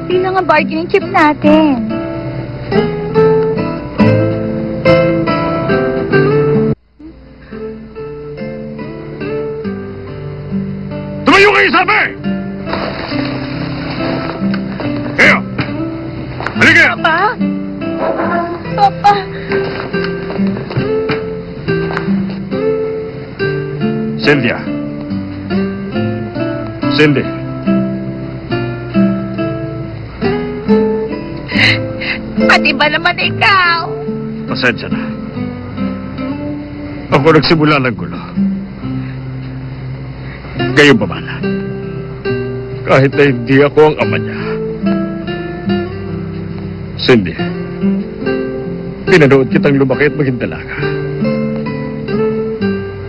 konti lang ang bargaining chip natin. Tumayo kayo, sabi! Kayo! Halika! Papa? Papa? Cynthia. Cindy. Pati ba naman ikaw? Pasensya na. Ako nagsimula ng gulo. Gayong babalan. Kahit na hindi ako ang ama niya. Cindy, pinanood kitang lumaki at maging dalaga.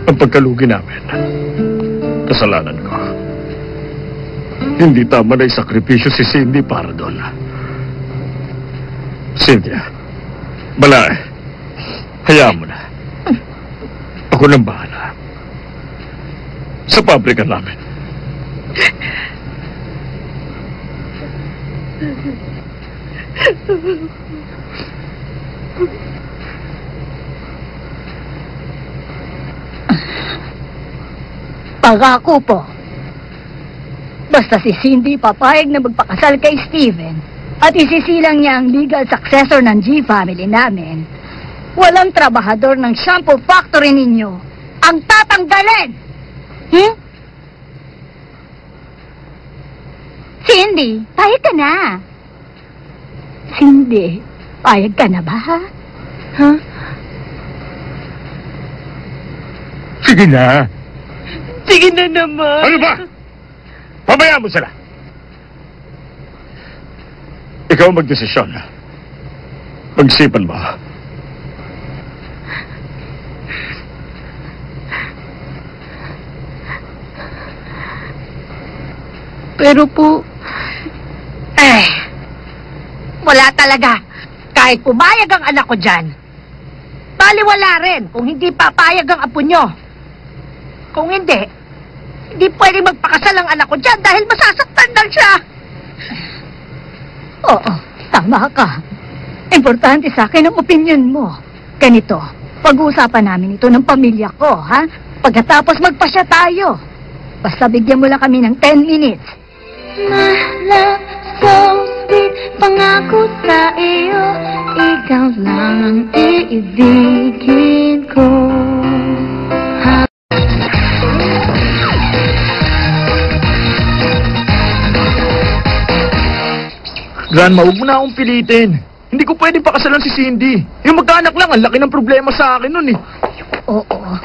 Ang pagkalugi namin, kasalanan ko. Hindi tama na isakripisyo si Cindy para doon. Cynthia, bala eh. Hayaan mo na. Ako nang bahala. Sa pabrika namin. Pangako po. Basta si Cindy papayag na magpakasal kay Steven at isisilang niya ang legal successor ng G family namin, walang trabahador ng shampoo factory ninyo ang tatanggalin! Cindy, payag ka na. Cindy, payag ka na ba, ha? Huh? Sige na. Sige na naman. Ano ba? Pabayaan mo sila. Ikaw ang magdesisyon. Pag-isipan mo. Pero po, wala talaga. Kahit pumayag ang anak ko dyan, baliwala rin kung hindi papayag ang apo nyo. Kung hindi pwede magpakasal ang anak ko dyan dahil masasaktan lang siya. Oo, tama ka. Importante sa akin ang opinion mo. Ganito, pag-uusapan namin ito ng pamilya ko, ha? Pagkatapos magpasya tayo. Basta bigyan mo lang kami ng 10 minutes. My love, so sweet, pangako sa iyo, ikaw lang ang iibigin ko. Grandma, huwag mo na akong pilitin. Hindi ko pwede pakasalan si Cindy. Yung magkaanak lang, ang laki ng problema sa akin nun eh. Oo,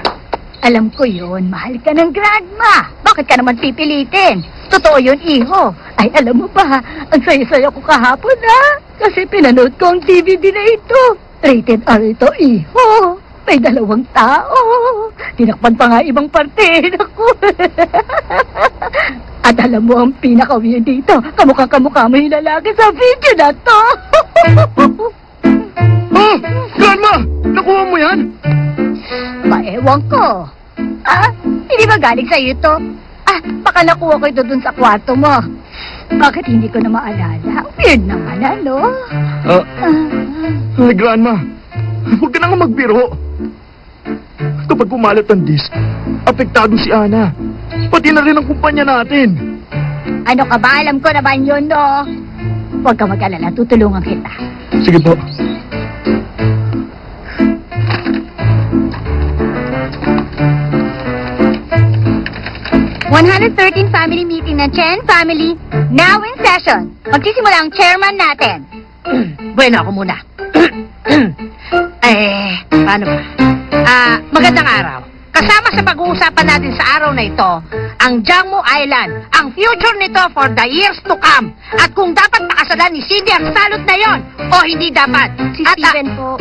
alam ko yun. Mahal ka ng grandma. Bakit ka naman pipilitin? Totoo yun, iho. Ay, alam mo ba, ang saya-saya ko kahapon, ha? Kasi pinanood ko ang DVD na ito. Rated R ito, iho. May 2 tao. Tinakpan pa nga ibang parte. Naku. At alam mo ang pinaka-weird dito. Kamukha-kamukha mo yung lalaki sa video na to. Oh! Grandma! Nakuha mo yan? Ewan ko. Hindi ba galing sa'yo ito? Baka nakuha ko ito dun sa kwarto mo. Bakit hindi ko na maalala? Weird naman, ano? Ay, Grandma. Huwag ka na nga magbiro. Kapag pumalat ang disc, apektado si Ana. Pati na rin ang kumpanya natin. Ano ka ba? Alam ko naman yun, no? Huwag ka mag-alala. Tutulungan kita. Sige po. #113 family meeting ng Chen family, now in session. Magsisimula ang chairman natin. Bueno, ako muna. Paano ba? Magandang araw. Kasama sa pag-uusapan natin sa araw na ito, ang Jangmo Island, ang future nito for the years to come. At kung dapat pakasalan ni Cindy ang salot na yon, o hindi dapat. Si Steven po.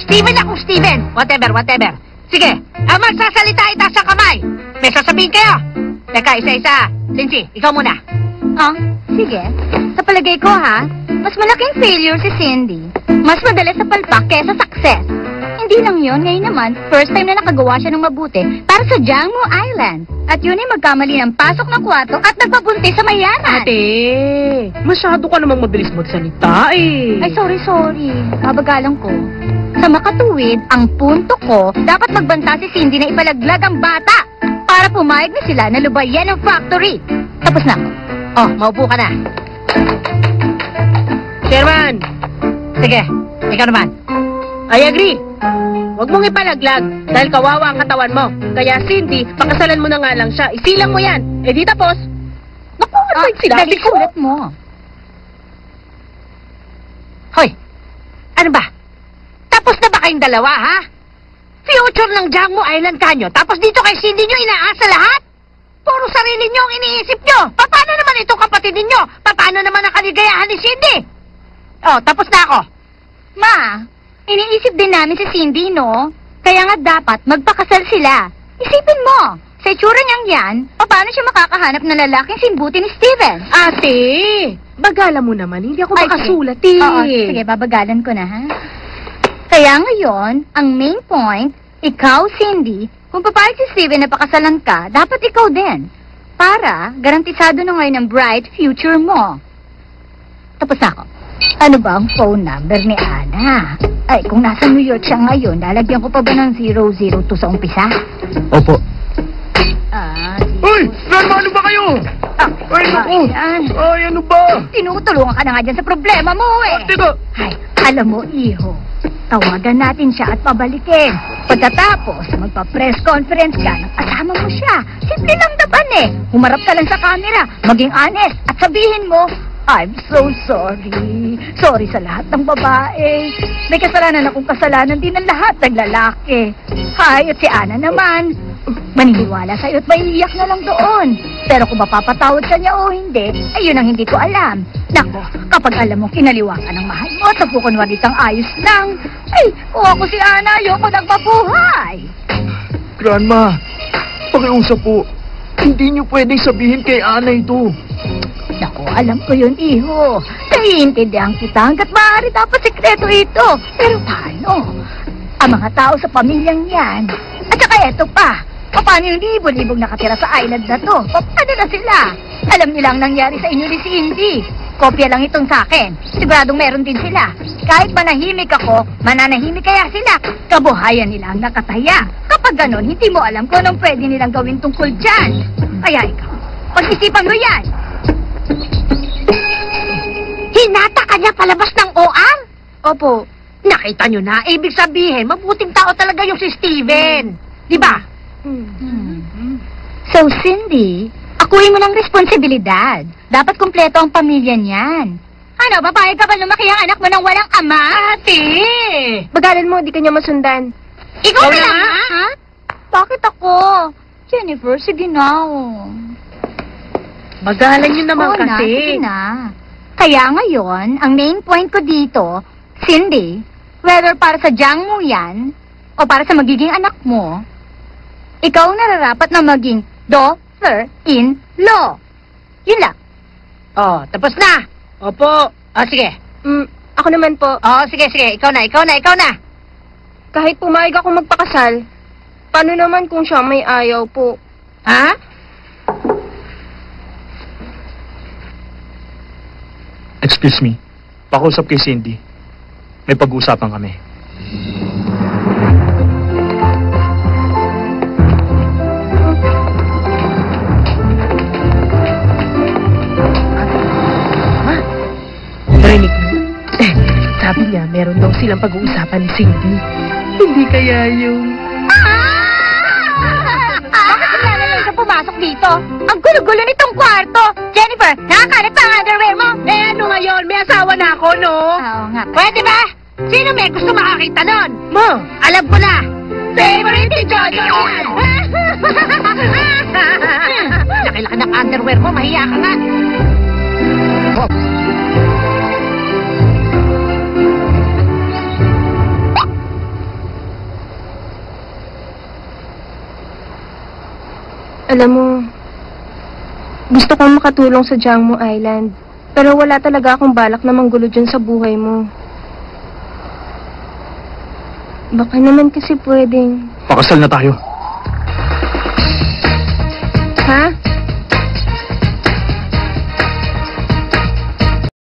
Steven akong Steven. Whatever. Sige, magsasalita, itaas ang kamay. May sasabihin kayo. Teka, isa-isa. Lindsay, ikaw muna. Sige. Sa palagay ko, ha, mas malaking failure si Cindy. Mas madali sa palpak kesa success. Hindi lang yon, ngayon naman, first time na nakagawa siya ng mabuti para sa Jiangmu Island. At yun ay magkamali ng pasok ng kwarto at nagpabuntis sa mayanan. Ate, masyado ka namang mabilis magsalita eh. Ay, sorry. Kabagalang ko. Sa makatuwid, ang punto ko, dapat magbanta si Cindy na ipalaglag ang bata para pumayag na sila na lubayan ang factory. Tapos na ako. Oh, maupo ka na. Sherman! Sige, ikaw naman. I agree. Huwag mong ipalaglag dahil kawawa ang katawan mo. Kaya Cindy, pakasalan mo na nga lang siya. Isilang mo yan. Eh di tapos. Naku, ano yung sinabi ko? Sulat mo. Hoy, ano ba? Tapos na ba kayong dalawa, ha? Future ng Jiangmu Island kanyo, tapos dito kay Cindy nyo inaasa lahat? Puro sarili nyo ang iniisip nyo. Paano naman itong kapatid ninyo? Paano naman ang kaligayahan ni Cindy? Oh, tapos na ako. Ma, iniisip din namin si Cindy, no? Kaya nga dapat magpakasal sila. Isipin mo, sa itsura niyang yan, paano siya makakahanap ng lalaking simbuti ni Steven? Ate, bagala mo naman, hindi ako Ay, makasulat sige. eh. Oo, sige, babagalan ko na, ha? Kaya ngayon, ang main point, ikaw, Cindy, kung papayag si Steven na pakasalan ka, dapat ikaw din. Para, garantisado na ngayon ang bright future mo. Tapos na ako. Ano ba ang phone number ni Ana? Ay, kung nasa New York siya ngayon, lalagyan ko pa ba ng 002 sa umpisa? Opo. Uy! Grandma, ano ba kayo? Ay, naku! Ayan. Ay, ano ba? Tinutulungan ka na nga dyan sa problema mo, eh. Teka! Ay, alam mo, iho, tawagan natin siya at pabalikin. Pagkatapos, magpa-press conference ka ng kasama mo siya. Simple lang naman eh. Humarap ka lang sa camera, maging honest, at sabihin mo, I'm so sorry. Sorry sa lahat ng babae. May kasalanan akong kasalanan din ng lahat ng lalaki. Hay, at si Ana naman. Maniniwala sa'yo at maiiyak na lang doon. Pero kung mapapatawad ka niya o hindi, ayun ang hindi ko alam. Nako, kapag alam mo kinaliwa ka ng mahal mo at napukunwarit ang ayos lang, ay, kung ako si Ana, ayoko nang mabuhay. Grandma, pakiusap po. Hindi niyo pwedeng sabihin kay Ana ito. Naku, alam ko yun, iho. Naiintindihan kita hanggat maaari dapat sekreto ito. Pero paano? Ang mga tao sa pamilyang yan. At saka eto pa. Paano yung libon-libong nakatira sa island na to? Paano na sila? Alam nilang nangyari sa inyo ni Cindy. Kopya lang itong sa akin. Siguradong meron din sila. Kahit manahimik ako, mananahimik kaya sila. Kabuhayan nila ang nakataya. Kapag ganon, hindi mo alam kung anong pwede nilang gawin tungkol dyan. Kaya ikaw, pag-isipan mo yan. Hinata ka niya palabas ng OR? Opo. Nakita nyo na, ibig sabihin, mabuting tao talaga yung si Steven. Di ba? So, Cindy, akuin mo ng responsibilidad. Dapat kumpleto ang pamilya niyan. Ano, papayag ka ba lumaki ang anak mo nang walang ama? Ate! Bagalan mo, di ka niya masundan. Ikaw Wala. na lang, ha? Bakit ako? Jennifer, sige na. Oh. Bagalan nyo naman Oo na, kasi. sige na. Kaya ngayon, ang main point ko dito, Cindy, whether para sa Jiangmu yan, o para sa magiging anak mo, ikaw ang nararapat na maging daughter-in-law. Yun lang. Oh, tapos na. Opo. Oh, sige. Ako naman po, Oh, sige. Ikaw na. kahit pumayag ako magpakasal, paano naman kung siya may ayaw po? Ha? Excuse me. Pakiusap kay Cindy. May pag-uusapan kami. Narinig mo? Sabi niya, meron daw silang pag-uusapan ni Cindy. Hindi kaya yung... Bakit wala na lang siya pumasok dito? Ang gulo-gulo nitong kwarto. Jennifer, nakakalat pa ang underwear mo. Eh, ano ngayon? May asawa na ako, no? Oo nga. Pwede ba? Sino may gusto makakita nun? Mo, alam ko na. Favorite ni Jojo yan! Laki-laki ng underwear mo, mahiya ka nga. Alam mo, gusto kong makatulong sa Jiangmu Island, pero wala talaga akong balak na manggulo dyan sa buhay mo. Baka naman kasi pwedeng... Pakasal na tayo. Ha?